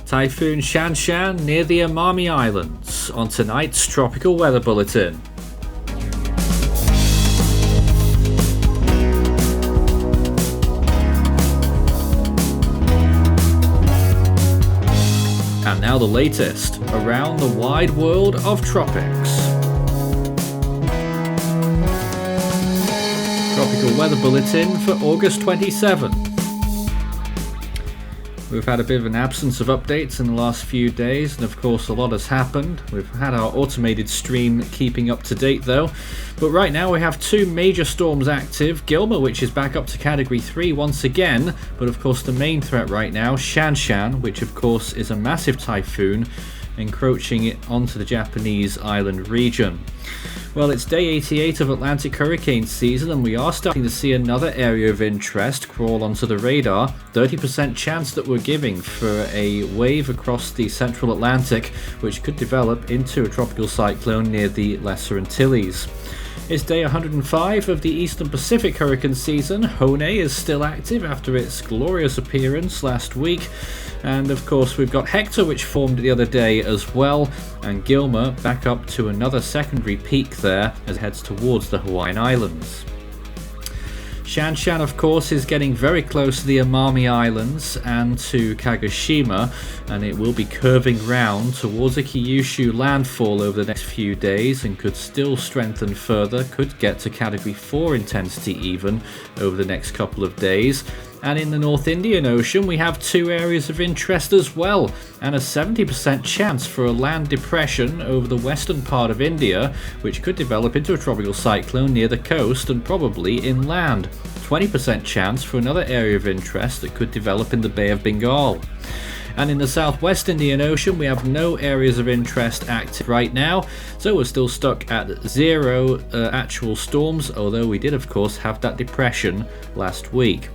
Typhoon Shanshan near the Amami Islands on tonight's Tropical Weather Bulletin. And now the latest around the wide world of tropics. Tropical Weather Bulletin for August 27. We've had a bit of an absence of updates in the last few days, and of course a lot has happened. We've had our automated stream keeping up to date though. But right now we have two major storms active. Gilma, which is back up to Category 3 once again, but of course the main threat right now, Shan Shan, which of course is a massive typhoon encroaching it onto the Japanese island region. Well, it's day 88 of Atlantic hurricane season, and we are starting to see another area of interest crawl onto the radar. 30% chance that we're giving for a wave across the central Atlantic, which could develop into a tropical cyclone near the Lesser Antilles. It's day 105 of the Eastern Pacific hurricane season. Hone is still active after its glorious appearance last week. And of course we've got Hector, which formed the other day as well, and Gilma back up to another secondary peak there as it heads towards the Hawaiian Islands. Shan Shan, of course, is getting very close to the Amami Islands and to Kagoshima, and it will be curving round towards a Kyushu landfall over the next few days and could still strengthen further, could get to Category 4 intensity even over the next couple of days. And in the North Indian Ocean we have two areas of interest as well, and a 70% chance for a land depression over the western part of India, which could develop into a tropical cyclone near the coast and probably inland. 20% chance for another area of interest that could develop in the Bay of Bengal. And in the southwest Indian Ocean we have no areas of interest active right now, so we're still stuck at zero actual storms, although we did of course have that depression last week.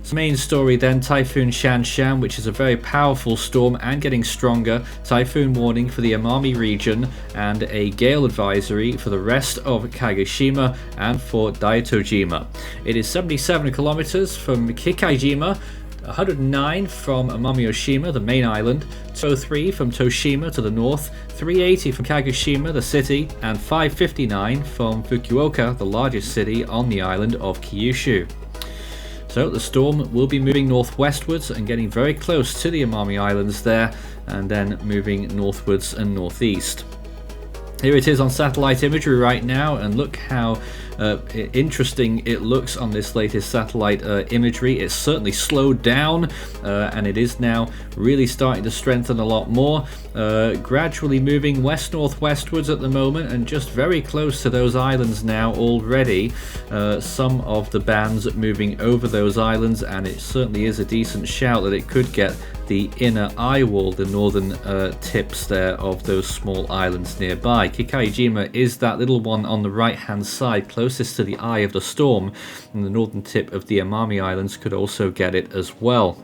So main story then, Typhoon Shan Shan, which is a very powerful storm and getting stronger. Typhoon warning for the Amami region and a gale advisory for the rest of Kagoshima and for Daitojima. It is 77 kilometers from Kikaijima, 109 from Amami Oshima, the main island, 203 from Toshima to the north, 380 from Kagoshima, the city, and 559 from Fukuoka, the largest city on the island of Kyushu. So the storm will be moving northwestwards and getting very close to the Amami Islands there, and then moving northwards and northeast. Here it is on satellite imagery right now, and look how interesting it looks on this latest satellite imagery. It's certainly slowed down and it is now really starting to strengthen a lot more, gradually moving west-northwestwards at the moment and just very close to those islands now already. Some of the bands moving over those islands, and it certainly is a decent shout that it could get the inner eye wall, the northern tips there of those small islands nearby. Kikaijima is that little one on the right hand side closest to the eye of the storm, and the northern tip of the Amami Islands could also get it as well.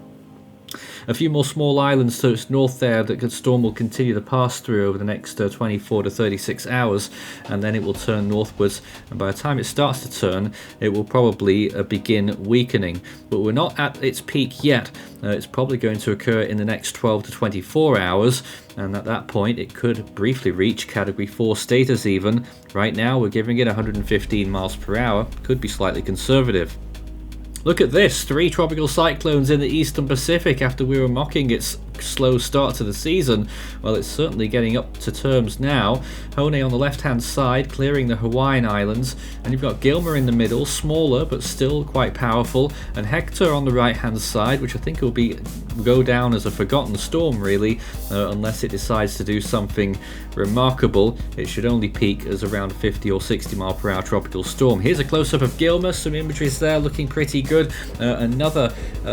A few more small islands to its north there that the storm will continue to pass through over the next 24 to 36 hours, and then it will turn northwards, and by the time it starts to turn it will probably begin weakening. But we're not at its peak yet. It's probably going to occur in the next 12 to 24 hours, and at that point it could briefly reach Category 4 status even. Right now we're giving it 115 miles per hour, could be slightly conservative. Look at this, 3 tropical cyclones in the Eastern Pacific after we were mocking its slow start to the season. Well, it's certainly getting up to terms now. Hone on the left hand side clearing the Hawaiian Islands, and you've got Gilma in the middle, smaller but still quite powerful, and Hector on the right hand side, which I think will go down as a forgotten storm really, unless it decides to do something remarkable. It should only peak as around a 50 or 60 mile per hour tropical storm. Here's a close-up of Gilma, some images there looking pretty good. Another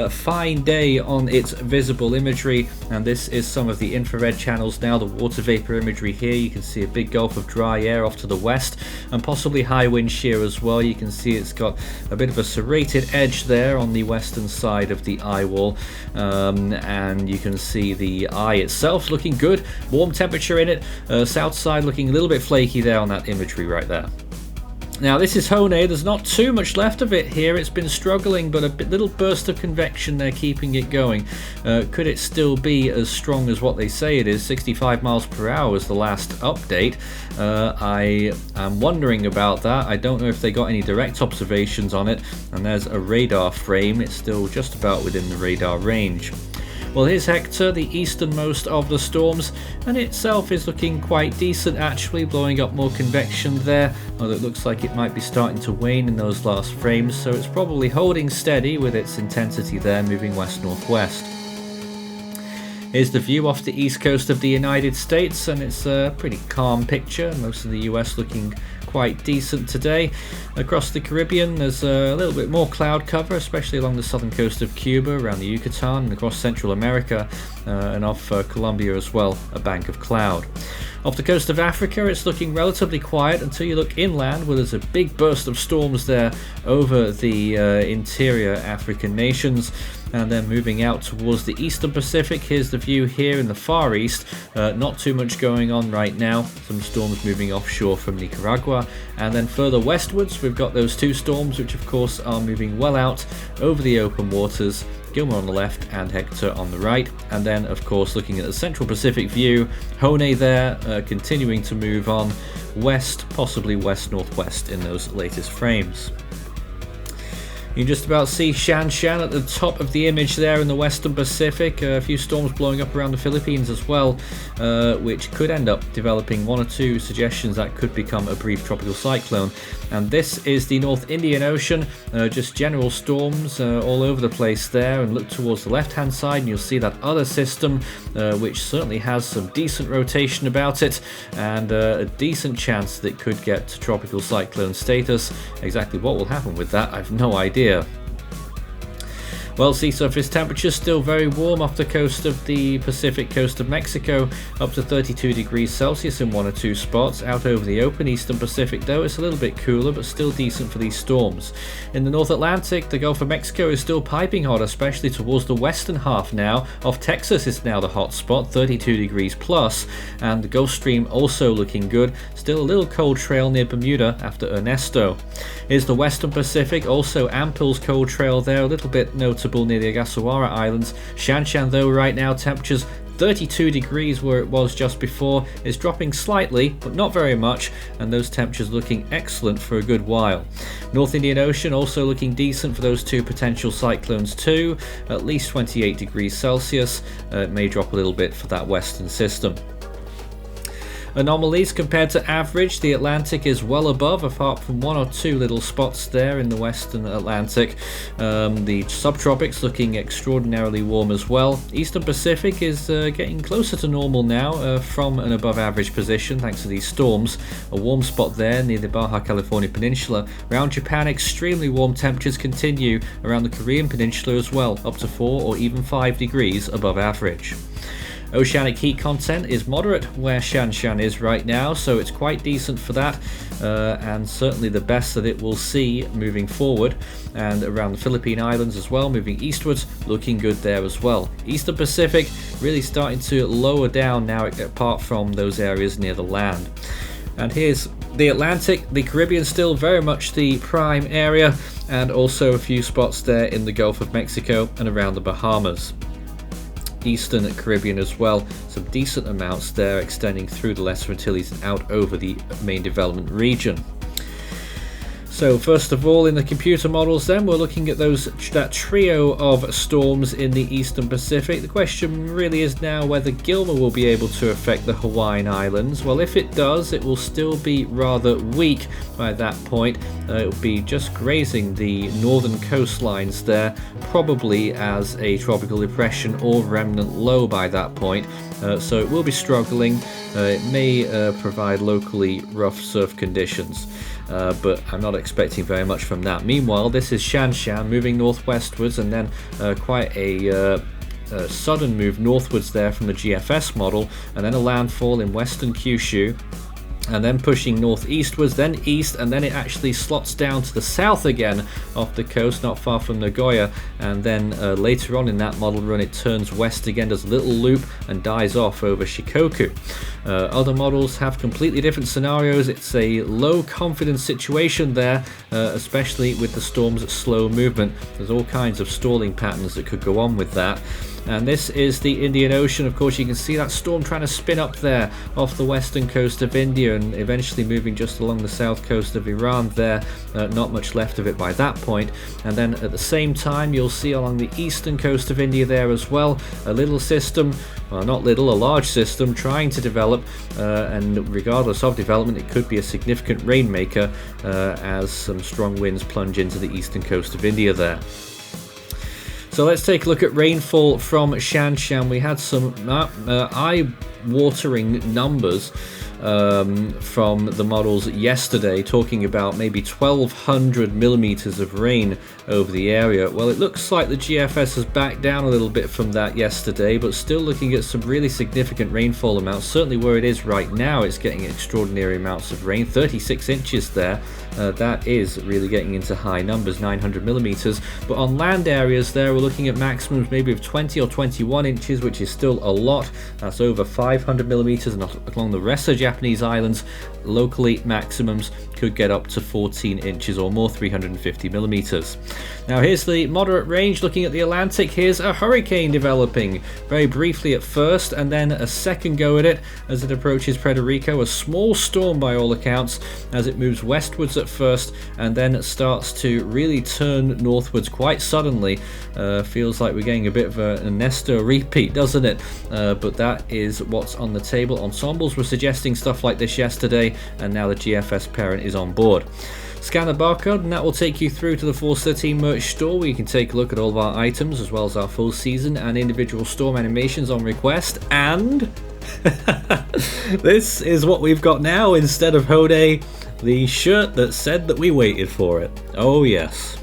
fine day on its visible imagery, and this is some of the infrared channels now, the water vapor imagery here. You can see a big gulf of dry air off to the west and possibly high wind shear as well. You can see it's got a bit of a serrated edge there on the western side of the eye wall, and you can see the eye itself looking good, warm temperature in it, south side looking a little bit flaky there on that imagery right there. Now this is Hone, there's not too much left of it here, it's been struggling, but a little burst of convection there keeping it going. Could it still be as strong as what they say it is? 65 miles per hour was the last update. I am wondering about that. I don't know if they got any direct observations on it, and there's a radar frame, it's still just about within the radar range. Well, here's Hector, the easternmost of the storms, and itself is looking quite decent actually, blowing up more convection there, although it looks like it might be starting to wane in those last frames, so it's probably holding steady with its intensity there, moving west-northwest. Here's the view off the east coast of the United States, and it's a pretty calm picture, most of the US looking quite decent today. Across the Caribbean there's a little bit more cloud cover, especially along the southern coast of Cuba, around the Yucatan, and across Central America, and off Colombia as well, a bank of cloud. Off the coast of Africa it's looking relatively quiet until you look inland, where there's a big burst of storms there over the interior African nations. And then moving out towards the eastern Pacific, here's the view here in the far east. Not too much going on right now, some storms moving offshore from Nicaragua, and then further westwards we've got those two storms which of course are moving well out over the open waters, Gilma on the left and Hector on the right. And then of course looking at the central Pacific view, Hone there continuing to move on west, possibly west-northwest in those latest frames. You can just about see Shan Shan at the top of the image there in the western Pacific. A few storms blowing up around the Philippines as well, which could end up developing one or two suggestions that could become a brief tropical cyclone. And this is the North Indian Ocean, just general storms all over the place there. And look towards the left hand side and you'll see that other system, which certainly has some decent rotation about it, and a decent chance that it could get to tropical cyclone status. Exactly what will happen with that, I've no idea. Well, sea surface temperatures still very warm off the coast of the Pacific coast of Mexico, up to 32 degrees Celsius in one or two spots. Out over the open eastern Pacific though, it's a little bit cooler but still decent for these storms. In the North Atlantic, the Gulf of Mexico is still piping hot, especially towards the western half now. Off Texas is now the hot spot, 32 degrees plus, and the Gulf Stream also looking good. Still a little cold trail near Bermuda after Ernesto. Here's the western Pacific, also Ampil's cold trail there, a little bit notable near the Ogasawara Islands. Shan Shan though right now temperatures 32 degrees where it was just before. It's dropping slightly but not very much, and those temperatures looking excellent for a good while. North Indian Ocean also looking decent for those two potential cyclones too, at least 28 degrees Celsius. It may drop a little bit for that western system. Anomalies compared to average, the Atlantic is well above, apart from one or two little spots there in the western Atlantic. The subtropics looking extraordinarily warm as well. Eastern Pacific is getting closer to normal now, from an above average position thanks to these storms. A warm spot there near the Baja California Peninsula. Around Japan, extremely warm temperatures continue around the Korean Peninsula as well, up to 4 or even 5 degrees above average. Oceanic heat content is moderate where Shan Shan is right now, so it's quite decent for that, and certainly the best that it will see moving forward. And around the Philippine Islands as well, moving eastwards, looking good there as well. Eastern Pacific really starting to lower down now, apart from those areas near the land. And here's the Atlantic, the Caribbean still very much the prime area, and also a few spots there in the Gulf of Mexico and around the Bahamas. Eastern Caribbean as well, some decent amounts there extending through the Lesser Antilles and out over the main development region. So first of all, in the computer models then, we're looking at that trio of storms in the Eastern Pacific. The question really is now whether Gilma will be able to affect the Hawaiian Islands. Well, if it does, it will still be rather weak by that point. It will be just grazing the northern coastlines there, probably as a tropical depression or remnant low by that point. So it will be struggling. It may provide locally rough surf conditions. But I'm not expecting very much from that. Meanwhile, this is Shan Shan moving northwestwards, and then quite a sudden move northwards there from the GFS model, and then a landfall in western Kyushu. and then pushing northeastwards, then east, and then it actually slots down to the south again off the coast, not far from Nagoya, and then later on in that model run it turns west again, does a little loop, and dies off over Shikoku. Other models have completely different scenarios. It's a low confidence situation there, especially with the storm's slow movement. There's all kinds of stalling patterns that could go on with that. And this is the Indian Ocean. Of course, you can see that storm trying to spin up there off the western coast of India and eventually moving just along the south coast of Iran there. Not much left of it by that point. And then at the same time, you'll see along the eastern coast of India there as well, a little system, well, not little, a large system trying to develop. And regardless of development, it could be a significant rainmaker as some strong winds plunge into the eastern coast of India there. So let's take a look at rainfall from Shanshan. We had some eye-watering numbers from the models yesterday, talking about maybe 1,200 millimeters of rain over the area. Well, it looks like the GFS has backed down a little bit from that yesterday, but still looking at some really significant rainfall amounts. Certainly where it is right now, it's getting extraordinary amounts of rain, 36 inches there. That is really getting into high numbers, 900 millimeters. But on land areas there, we're looking at maximums maybe of 20 or 21 inches, which is still a lot. That's over 500 millimeters, and along the rest of the Japanese islands, locally maximums could get up to 14 inches or more, 350 millimeters. Now here's the moderate range. Looking at the Atlantic, here's a hurricane developing very briefly at first, and then a second go at it as it approaches Puerto Rico. A small storm by all accounts as it moves westwards at first and then it starts to really turn northwards quite suddenly. Feels like we're getting a bit of a Nestor repeat, doesn't it? But that is what's on the table. Ensembles were suggesting stuff like this yesterday, and now the GFS parent is on board. Scan the barcode and that will take you through to the Force 13 merch store, where you can take a look at all of our items as well as our full season and individual storm animations on request. And this is what we've got now instead of Hode, the shirt that said that we waited for it. Oh yes.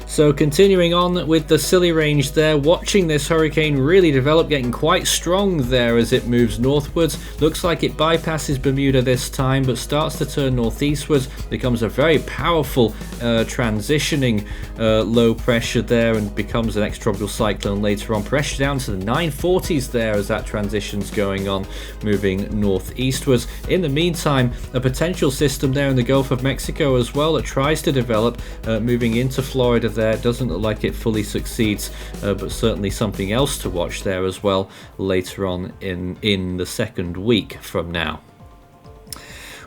So continuing on with the Scilly range there, watching this hurricane really develop, getting quite strong there as it moves northwards. Looks like it bypasses Bermuda this time, but starts to turn northeastwards, becomes a very powerful transitioning low pressure there and becomes an extratropical cyclone later on. Pressure down to the 940s there as that transition's going on, moving northeastwards. In the meantime, a potential system there in the Gulf of Mexico as well that tries to develop, moving into Florida there. It doesn't look like it fully succeeds, but certainly something else to watch there as well later on in the second week from now.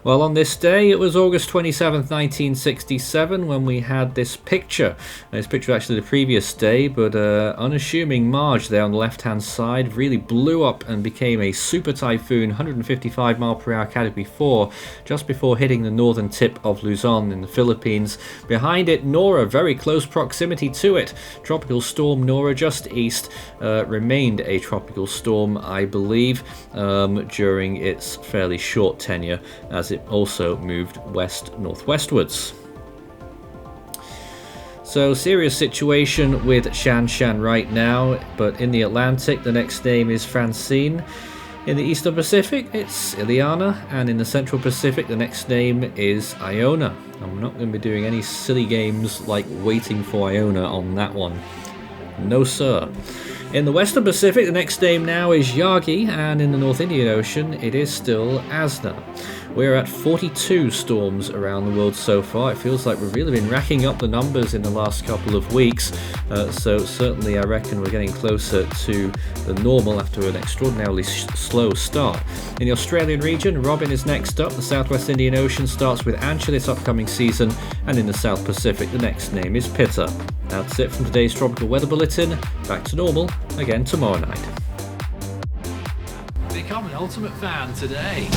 Well, on this day, it was August 27th, 1967, when we had this picture. This picture was actually the previous day, but unassuming Marge there on the left-hand side really blew up and became a super typhoon, 155 mph Category 4, just before hitting the northern tip of Luzon in the Philippines. Behind it, Nora, very close proximity to it. Tropical storm Nora just east, remained a tropical storm, I believe, during its fairly short tenure, as it also moved west-northwestwards. So serious situation with Shan Shan right now, but in the Atlantic the next name is Francine. In the Eastern Pacific it's Ileana, and in the Central Pacific the next name is Iona. I'm not going to be doing any silly games like waiting for Iona on that one. No sir. In the Western Pacific the next name now is Yagi, and in the North Indian Ocean it is still Asna. We're at 42 storms around the world so far. It feels like we've really been racking up the numbers in the last couple of weeks. So certainly I reckon we're getting closer to the normal after an extraordinarily slow start. In the Australian region, Robin is next up. The Southwest Indian Ocean starts with Ansha this upcoming season. And in the South Pacific, the next name is Pitta. That's it from today's Tropical Weather Bulletin. Back to normal again tomorrow night. Become an Ultimate Fan today.